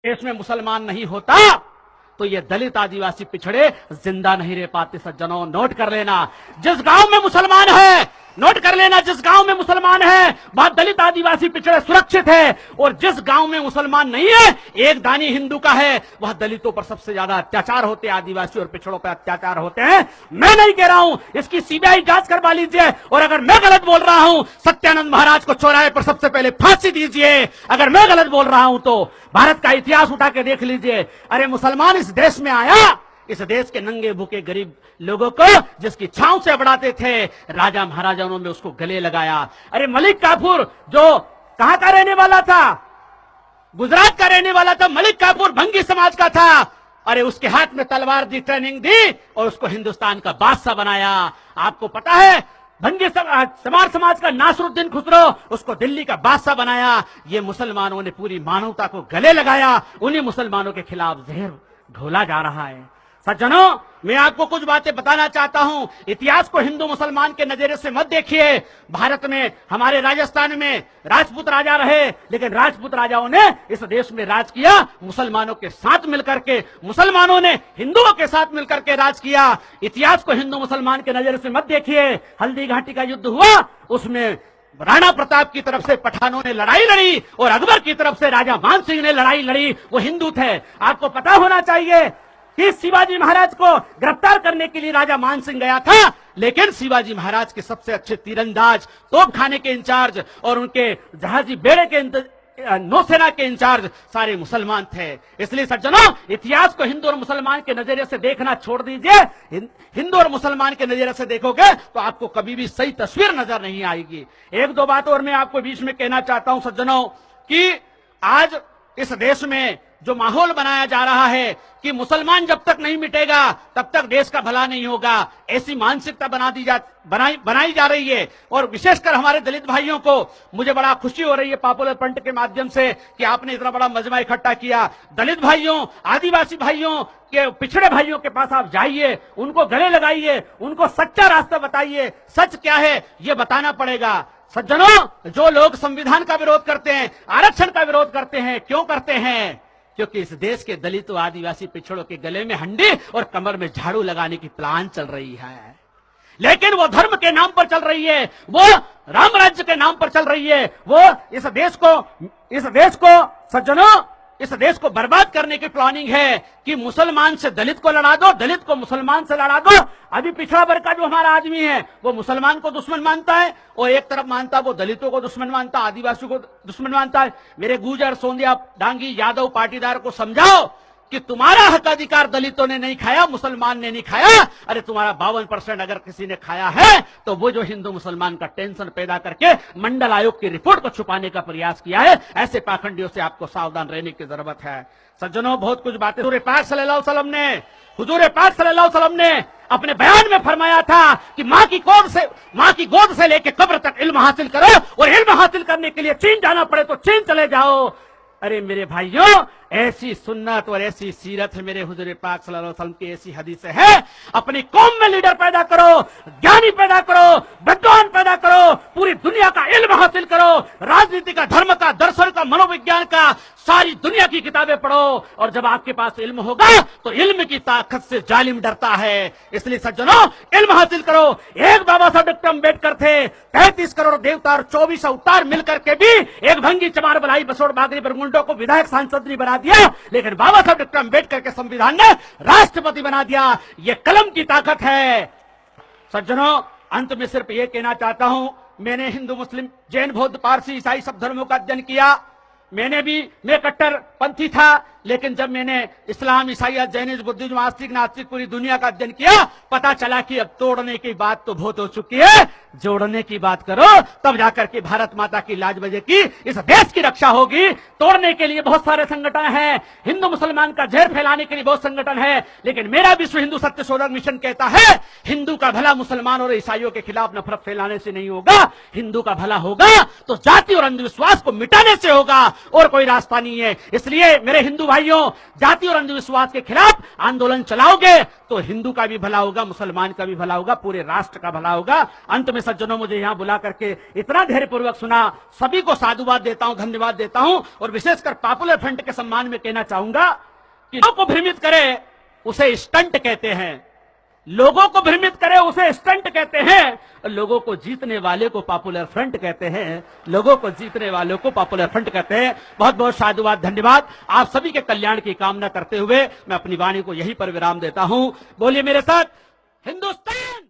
देश में मुसलमान नहीं होता तो ये दलित आदिवासी पिछड़े जिंदा नहीं रह पाते। सज्जनों, नोट कर लेना, जिस गांव में मुसलमान है, नोट कर लेना, जिस गांव में मुसलमान है वहां दलित आदिवासी पिछड़े सुरक्षित है, और जिस गांव में मुसलमान नहीं है, एक दानी हिंदू का है, वहां दलितों पर सबसे ज्यादा अत्याचार होते हैं, आदिवासी और पिछड़ों पर अत्याचार होते हैं। मैं नहीं कह रहा हूं, इसकी सीबीआई जांच करवा लीजिए, और अगर मैं गलत बोल रहा हूं, सत्यानंद महाराज को चौराहे पर सबसे पहले फांसी दीजिए। अगर मैं गलत बोल रहा हूं तो भारत का इतिहास उठा के देख लीजिए। अरे मुसलमान इस देश में आया, इस देश के नंगे भूखे गरीब लोगों को जिसकी छांव से बढ़ाते थे, राजा महाराजाओं ने उसको गले लगाया। अरे मलिक काफूर जो कहां का रहने वाला था, गुजरात का रहने वाला था, मलिक काफूर भंगी समाज का था। अरे उसके हाथ में तलवार दी, ट्रेनिंग दी, और उसको हिंदुस्तान का बादशाह बनाया। आपको पता है, भंगी समार समाज का नासरुद्दीन खुसरो, उसको दिल्ली का बादशाह बनाया। ये मुसलमानों ने पूरी मानवता को गले लगाया, उन्हीं मुसलमानों के खिलाफ जहर घोला जा रहा है। सज्जनों, मैं आपको कुछ बातें बताना चाहता हूं। इतिहास को हिंदू मुसलमान के नजरिए से मत देखिए। भारत में, हमारे राजस्थान में राजपूत राजा रहे, लेकिन राजपूत राजाओं ने इस देश में राज किया मुसलमानों के साथ मिलकर के, मुसलमानों ने हिंदुओं के साथ मिलकर के राज किया। इतिहास को हिंदू मुसलमान के नजरिए से मत देखिए। हल्दी घाटी का युद्ध हुआ, उसमें राणा प्रताप की तरफ से पठानों ने लड़ाई लड़ी और अकबर की तरफ से राजा मान सिंह ने लड़ाई लड़ी, वो हिंदू थे। आपको पता होना चाहिए कि शिवाजी महाराज को गिरफ्तार करने के लिए राजा मान सिंह गया था, लेकिन शिवाजी महाराज के सबसे अच्छे तीरंदाज, तोपखाने के इंचार्ज और उनके जहाजी बेड़े के नौसेना के इंचार्ज सारे मुसलमान थे। इसलिए सज्जनों, इतिहास को हिंदू और मुसलमान के नजरिए से देखना छोड़ दीजिए। हिंदू और मुसलमान के नजरिए से देखोगे तो आपको कभी भी सही तस्वीर नजर नहीं आएगी। एक दो बात और मैं आपको बीच में कहना चाहता हूं सज्जनों, कि आज इस देश में जो माहौल बनाया जा रहा है कि मुसलमान जब तक नहीं मिटेगा तब तक देश का भला नहीं होगा, ऐसी मानसिकता बनाई जा रही है। और विशेषकर हमारे दलित भाइयों को मुझे बड़ा खुशी हो रही है पॉपुलर फ्रंट के माध्यम से कि आपने इतना बड़ा मजमा इकट्ठा किया। दलित भाइयों, आदिवासी भाइयों के, पिछड़े भाइयों के पास आप जाइए, उनको गले लगाइए, उनको सच्चा रास्ता बताइए। सच क्या है ये बताना पड़ेगा। सज्जनों, जो लोग संविधान का विरोध करते हैं, आरक्षण का विरोध करते हैं, क्यों करते हैं? क्योंकि इस देश के दलितों, आदिवासी पिछड़ों के गले में हंडी और कमर में झाड़ू लगाने की प्लान चल रही है। लेकिन वो धर्म के नाम पर चल रही है, वो राम राज्य के नाम पर चल रही है, वो इस देश को सज्जनों, इस देश को बर्बाद करने की प्लानिंग है कि मुसलमान से दलित को लड़ा दो, दलित को मुसलमान से लड़ा दो। अभी पिछड़ा वर्ग का जो हमारा आदमी है वो मुसलमान को दुश्मन मानता है, और एक तरफ मानता है वो दलितों को दुश्मन मानता है, आदिवासियों को दुश्मन मानता है। मेरे गुर्जर, सोंदिया, डांगी, यादव पाटीदार को समझाओ कि तुम्हारा हक अधिकार दलितों ने नहीं खाया, मुसलमान ने नहीं खाया। अरे तुम्हारा 52% अगर किसी ने खाया है तो वो जो हिंदू मुसलमान का टेंशन पैदा करके मंडल आयोग की रिपोर्ट को छुपाने का प्रयास किया है, ऐसे पाखंडियों से आपको सावधान रहने की जरूरत है। सज्जनों, बहुत कुछ बातें हुजूर पाक सल्लल्लाहु अलैहि वसल्लम ने अपने बयान में फरमाया था कि मां की गोद से लेकर कब्र तक इल्म हासिल करो, और इल्म हासिल करने के लिए चीन जाना पड़े तो चीन चले जाओ। अरे मेरे भाइयों, ऐसी सुन्नत और ऐसी सीरत है मेरे हुजूर पाक सल्लल्लाहु अलैहि वसल्लम की, ऐसी हदीसें हैं। अपनी कौम में लीडर पैदा करो, ज्ञानी पैदा करो, विद्वान पैदा करो, पूरी दुनिया का इल्म हासिल करो, राजनीति का, धर्म का, दर्शन का, मनोविज्ञान का, सारी दुनिया की किताबें पढ़ो। और जब आपके पास इल्म होगा तो इल्म की ताकत से जालिम डरता है। इसलिए सज्जनों, इल्म हासिल करो। एक बाबा साहब डॉक्टर अम्बेडकर थे, 33 करोड़ देवता और 24 अवतार मिलकर के भी एक भंगी चमार बलाई बसोड़ बागरी बरमुंडो को विधायक सांसद नहीं बना दिया, लेकिन बाबा साहब डॉक्टर अम्बेडकर के संविधान ने राष्ट्रपति बना दिया। ये कलम की ताकत है। सज्जनों, अंत में सिर्फ ये कहना चाहता हूं, मैंने हिंदू, मुस्लिम, जैन, बौद्ध, पारसी, ईसाई सब धर्मों का अध्ययन किया। मैं कट्टर पंथी था, लेकिन जब मैंने इस्लाम, ईसाइयत, जैनिज्म, बुद्धिज्म, आस्तिक, नास्तिक पूरी दुनिया का अध्ययन किया, पता चला कि अब तोड़ने की बात तो बहुत हो चुकी है, जोड़ने की बात करो, तब जाकर के भारत माता की लाज बजेगी, इस देश की रक्षा होगी। तोड़ने के लिए बहुत सारे संगठन हैं, हिंदू मुसलमान का जहर फैलाने के लिए बहुत संगठन है, लेकिन मेरा विश्व हिंदू सत्य शोधक मिशन कहता है, हिंदू का भला मुसलमान और ईसाइयों के खिलाफ नफरत फैलाने से नहीं होगा। हिंदू का भला होगा तो जाति और अंधविश्वास को मिटाने से होगा, और कोई रास्ता नहीं है। इसलिए मेरे हिंदू भाइयों, जाति और अंधविश्वास के खिलाफ आंदोलन चलाओगे तो हिंदू का भी भला होगा, मुसलमान का भी भला होगा, पूरे राष्ट्र का भला होगा। अंत में सज्जनों, मुझे यहां बुला करके इतना धैर्यपूर्वक सुना, सभी को साधुवाद देता हूं, धन्यवाद देता हूं। और विशेषकर पॉपुलर फ्रंट के सम्मान में कहना चाहूंगा कि लोगों को भ्रमित करे उसे स्टंट कहते हैं, लोगों को भ्रमित करे उसे स्टंट कहते हैं, लोगों को जीतने वाले को पॉपुलर फ्रंट कहते हैं, लोगों को जीतने वालों को पॉपुलर फ्रंट कहते हैं। बहुत बहुत साधुवाद, धन्यवाद। आप सभी के कल्याण की कामना करते हुए मैं अपनी वाणी को यहीं पर विराम देता हूं। बोलिए मेरे साथ, हिंदुस्तान।